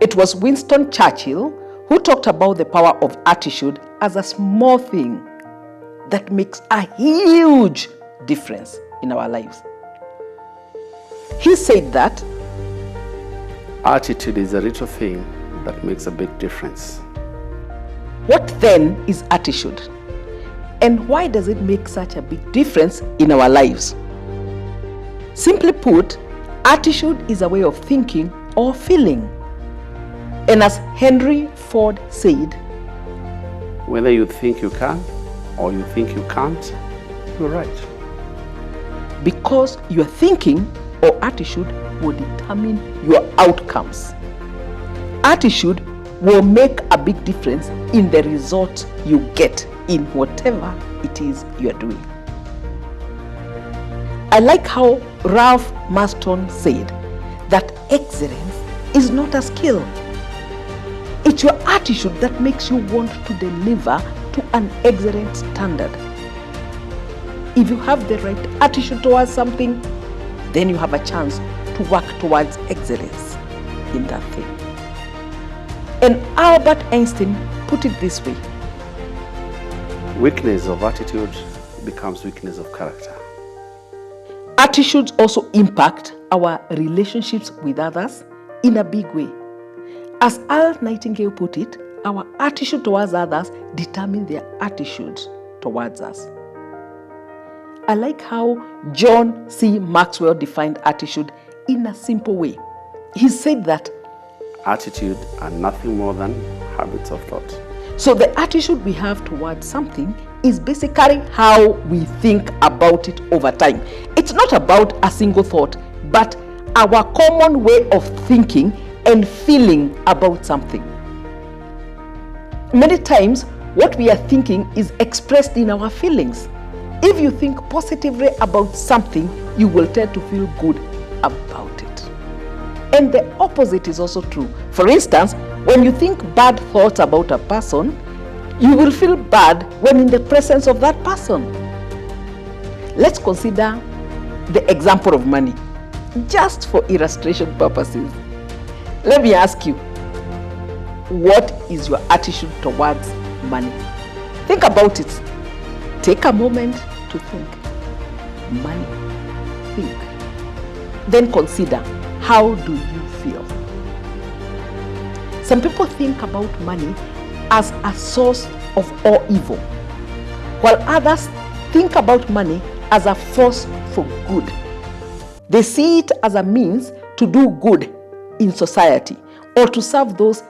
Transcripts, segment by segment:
It was Winston Churchill who talked about the power of attitude as a small thing that makes a huge difference in our lives. He said that attitude is a little thing that makes a big difference. What then is attitude? And why does it make such a big difference in our lives? Simply put, attitude is a way of thinking or feeling. And as Henry Ford said, whether you think you can or you think you can't, you're right. Because your thinking or attitude will determine your outcomes. Attitude will make a big difference in the results you get in whatever it is you are doing. I like how Ralph Marston said that excellence is not a skill. It's your attitude that makes you want to deliver to an excellent standard. If you have the right attitude towards something, then you have a chance to work towards excellence in that thing. And Albert Einstein put it this way: weakness of attitude becomes weakness of character. Attitudes also impact our relationships with others in a big way. As Al Nightingale put it, our attitude towards others determines their attitudes towards us. I like how John C. Maxwell defined attitude in a simple way. He said that attitude are nothing more than habits of thought. So the attitude we have towards something is basically how we think about it over time. It's not about a single thought, but our common way of thinking and feeling about something. Many times, what we are thinking is expressed in our feelings. If you think positively about something, you will tend to feel good about it. And the opposite is also true. For instance, when you think bad thoughts about a person, you will feel bad when in the presence of that person. Let's consider the example of money, just for illustration purposes. Let me ask you, what is your attitude towards money? Think about it. Take a moment to think. Money. Think. Then consider, how do you feel? Some people think about money as a source of all evil, while others think about money as a force for good. They see it as a means to do good in society or to serve those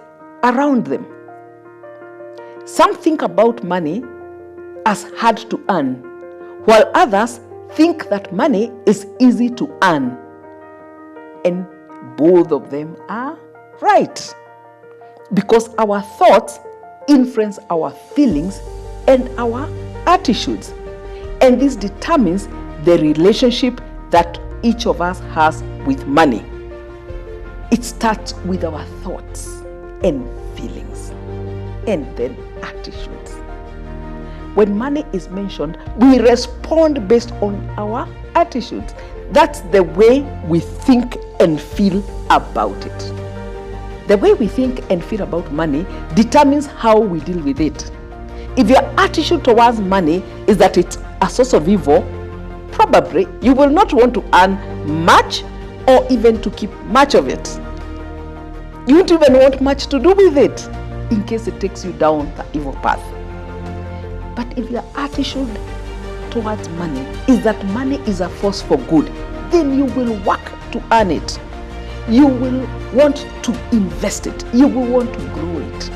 around them. Some think about money as hard to earn, while others think that money is easy to earn. And both of them are right, because our thoughts influence our feelings and our attitudes, and this determines the relationship that each of us has with money. It starts with our thoughts and feelings, and then attitudes. When money is mentioned, we respond based on our attitudes. That's the way we think and feel about it. The way we think and feel about money determines how we deal with it. If your attitude towards money is that it's a source of evil, probably you will not want to earn much or even to keep much of it. You won't even want much to do with it in case it takes you down the evil path. But if your attitude towards money is that money is a force for good, then you will work to earn it. You will want to invest it. You will want to grow it.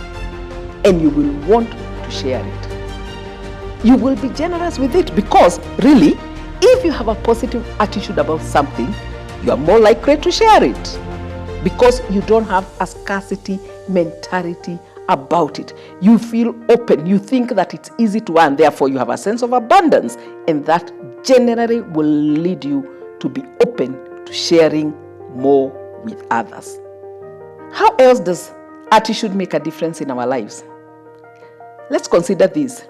And you will want to share it. You will be generous with it because really, if you have a positive attitude about something, you are more likely to share it because you don't have a scarcity mentality about it. You feel open. You think that it's easy to earn. Therefore, you have a sense of abundance, and that generally will lead you to be open to sharing more with others. How else does attitude make a difference in our lives? Let's consider this.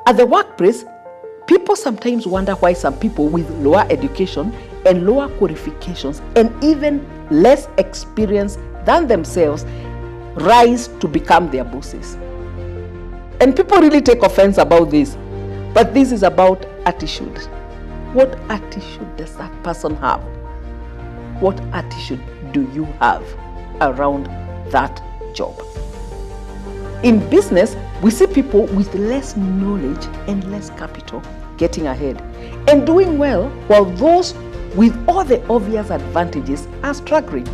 At the workplace, people sometimes wonder why some people with lower education and lower qualifications and even less experience than themselves rise to become their bosses. And people really take offense about this, but this is about attitude. What attitude does that person have? What attitude do you have around that job? In business, we see people with less knowledge and less capital getting ahead and doing well, while those with all the obvious advantages are struggling.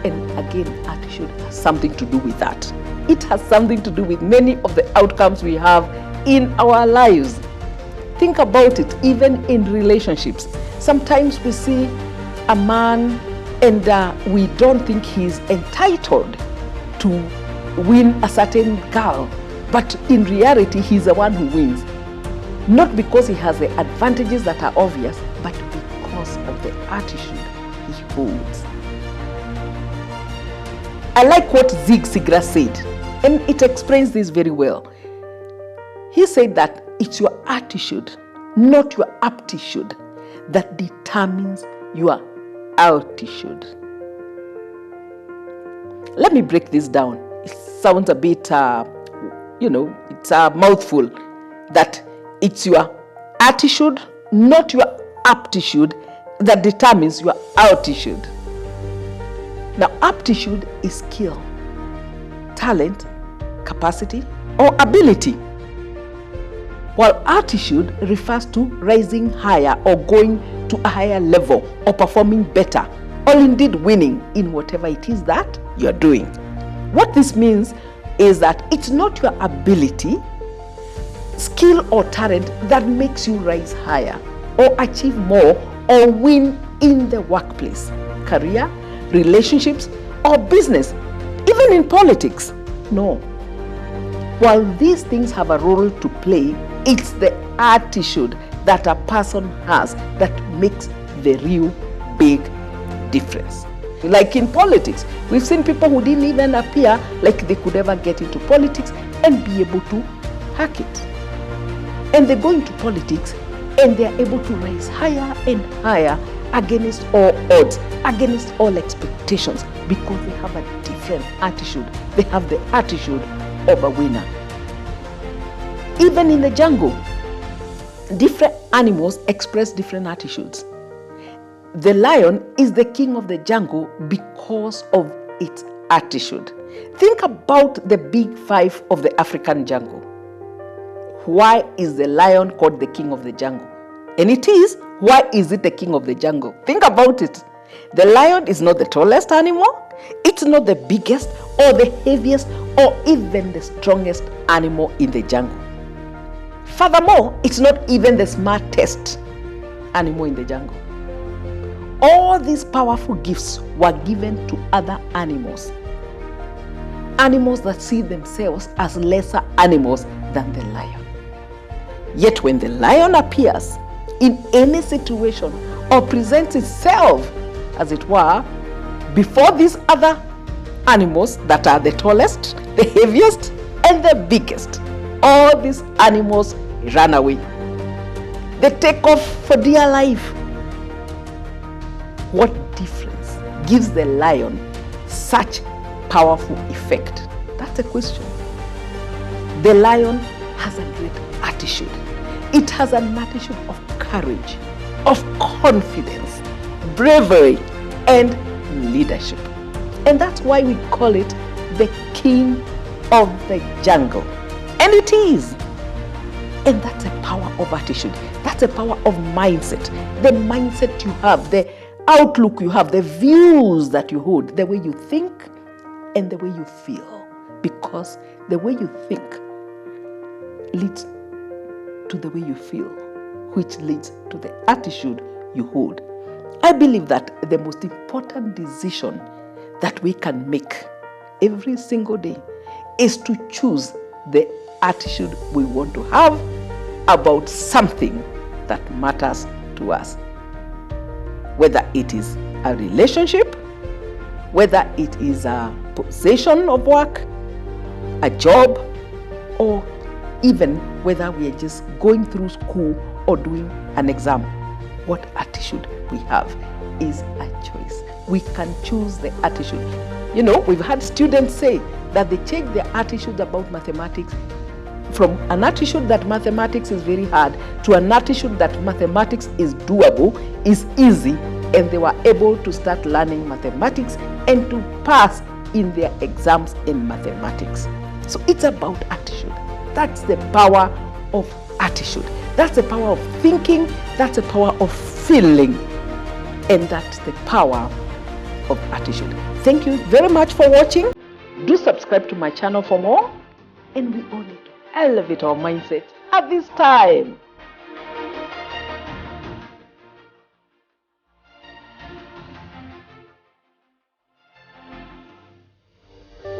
And again, attitude has something to do with that. It has something to do with many of the outcomes we have in our lives. Think about it, even in relationships. Sometimes we see a man and we don't think he's entitled to win a certain girl, but in reality, he's the one who wins. Not because he has the advantages that are obvious, but because of the attitude he holds. I like what Zig Ziglar said, and it explains this very well. He said that it's your attitude, not your aptitude, that determines your altitude. Let me break this down. It sounds a bit, it's a mouthful, that it's your attitude, not your aptitude, that determines your altitude. Now, aptitude is skill, talent, capacity, or ability, while altitude refers to rising higher or going to a higher level or performing better, or indeed winning in whatever it is that you're doing. What this means is that it's not your ability, skill, or talent that makes you rise higher or achieve more or win in the workplace, career, relationships, or business, even in politics. No. While these things have a role to play, it's the attitude that a person has that makes the real big difference. Like in politics, we've seen people who didn't even appear like they could ever get into politics and be able to hack it. And they go into politics and they're able to rise higher and higher against all odds, against all expectations, because they have a different attitude. They have the attitude of a winner. Even in the jungle, different animals express different attitudes. The lion is the king of the jungle because of its attitude. Think about the big five of the African jungle. Why is the lion called the king of the jungle? And it is, why is it the king of the jungle? Think about it. The lion is not the tallest animal. It's not the biggest or the heaviest or even the strongest animal in the jungle. Furthermore, it's not even the smartest animal in the jungle. All these powerful gifts were given to other animals. Animals that see themselves as lesser animals than the lion. Yet when the lion appears in any situation or presents itself, as it were, before these other animals that are the tallest, the heaviest, and the biggest, all these animals run away. They take off for dear life. What difference gives the lion such powerful effect? That's a question. The lion has a great attitude. It has an attitude of courage, of confidence, bravery, and leadership. And that's why we call it the king of the jungle. And it is. And that's a power of attitude. That's a power of mindset. The mindset you have, the outlook you have, the views that you hold, the way you think and the way you feel. Because the way you think leads to the way you feel, which leads to the attitude you hold. I believe that the most important decision that we can make every single day is to choose the attitude we want to have about something that matters to us. Whether it is a relationship, whether it is a possession of work, a job, or even whether we are just going through school or doing an exam. What attitude we have is a choice. We can choose the attitude. You know, we've had students say that they change their attitudes about mathematics from an attitude that mathematics is very hard to an attitude that mathematics is doable, is easy, and they were able to start learning mathematics and to pass in their exams in mathematics. So it's about attitude. That's the power of attitude. That's the power of thinking. That's the power of feeling. And that's the power of attitude. Thank you very much for watching. Do subscribe to my channel for more. And we all need to elevate our mindset at this time.